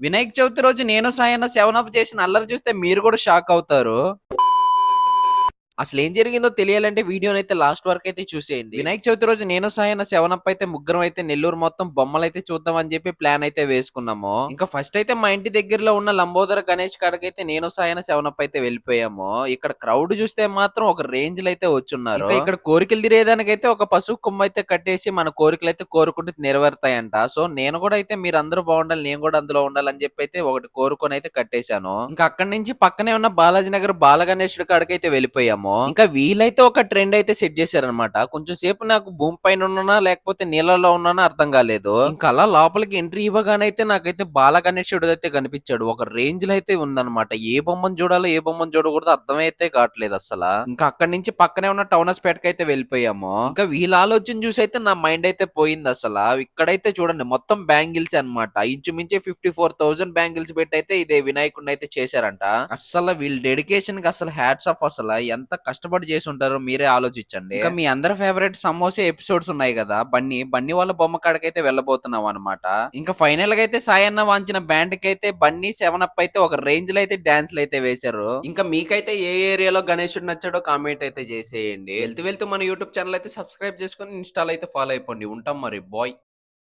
వినాయక చవితి రోజు నేను సాయన్న 7 అప్ చేసిన అల్లరి చూస్తే మీరు కూడా షాక్ అవుతారు. అసలేం జరిగిందో తెలియాలంటే వీడియోనైతే లాస్ట్ వరకైతే చూసేయండి. వినాయక చవితి రోజు నేను సాయన్న 7 అప్ అయితే ముగ్గురం అయితే నెల్లూరు మొత్తం బొమ్మలైతే చూద్దాం అని చెప్పి ప్లాన్ అయితే వేసుకున్నాము. ఇంకా ఫస్ట్ అయితే మా ఇంటి దగ్గరలో ఉన్న లంబోదర గణేష్ కాడికైతే నేను సాయన్న 7 అప్ అయితే వెళ్ళిపోయాము. ఇక్కడ క్రౌడ్ చూస్తే మాత్రం ఒక రేంజ్ లో అయితే వచ్చున్నారు. ఇంకా ఇక్కడ కోరికలు తీరేదానికైతే ఒక పసుపు కొమ్మ అయితే కట్టేసి మన కోరికలు అయితే కోరుకుంటూ నెరవేరుతాయంట. సో నేను కూడా అయితే మీరందరూ బాగుండాలి, నేను కూడా అందులో ఉండాలని చెప్పి అయితే ఒకటి కోరుకొని అయితే కట్టేశాను. ఇంకా అక్కడి నుంచి పక్కనే ఉన్న బాలాజీ నగర్ బాలగణేశుడి కాడికైతే వెళ్ళిపోయాము. ఇంకా వీళ్ళైతే ఒక ట్రెండ్ అయితే సెట్ చేశారనమాట. కొంచెం సేపు నాకు భూమి పైన ఉన్నానా లేకపోతే నీళ్ళలో ఉన్నానా అర్థం కాలేదు. ఇంకా అలా లోపలికి ఎంట్రీ ఇవ్వగానైతే నాకైతే బాల గణేశుడు అయితే కనిపించాడు. ఒక రేంజ్ లో అయితే ఉందన్నమాట. ఏ బొమ్మను చూడాలో ఏ బొమ్మను చూడకూడదు అర్థమైతే కావట్లేదు అసలు. ఇంకా అక్కడి నుంచి పక్కనే ఉన్న టౌన్ హాస్పేటకి అయితే వెళ్ళిపోయాము. ఇంకా వీళ్ళ ఆలోచన చూసి అయితే నా మైండ్ అయితే పోయింది అసలు. ఇక్కడైతే చూడండి మొత్తం బ్యాంగిల్స్ అన్నమాట. ఇంచుమించు 54,000 బ్యాంగిల్స్ పెట్టి అయితే ఇదే వినాయకుడిని అయితే చేశారంట. అసలు వీళ్ళ డెడికేషన్ కి అసలు హ్యాట్స్ ఆఫ్. అసలు ఎంత కష్టపడి చేసి ఉంటారో మీరే ఆలోచించండి. ఇంకా మీ అందరి ఫేవరెట్ సమోసే ఎపిసోడ్స్ ఉన్నాయి కదా, బన్నీ బన్నీ వాళ్ళ బొమ్మ కాడికైతే వెళ్ళబోతున్నాం అనమాట. ఇంకా ఫైనల్ గా అయితే సాయన్న వాంచిన బ్యాండ్ కి అయితే బన్నీ 7 అప్ అయితే ఒక రేంజ్ లో అయితే డాన్స్లు అయితే వేశారు. ఇంకా మీకైతే ఏ ఏరియాలో గణేశుడు నచ్చాడో కామెంట్ అయితే చేసేయండి. వెళ్తూ వెళ్తూ మన యూట్యూబ్ ఛానల్ అయితే సబ్స్క్రైబ్ చేసుకుని ఇన్స్టాల్ అయితే ఫాలో అయిపోండి. ఉంటాం మరి బాయ్.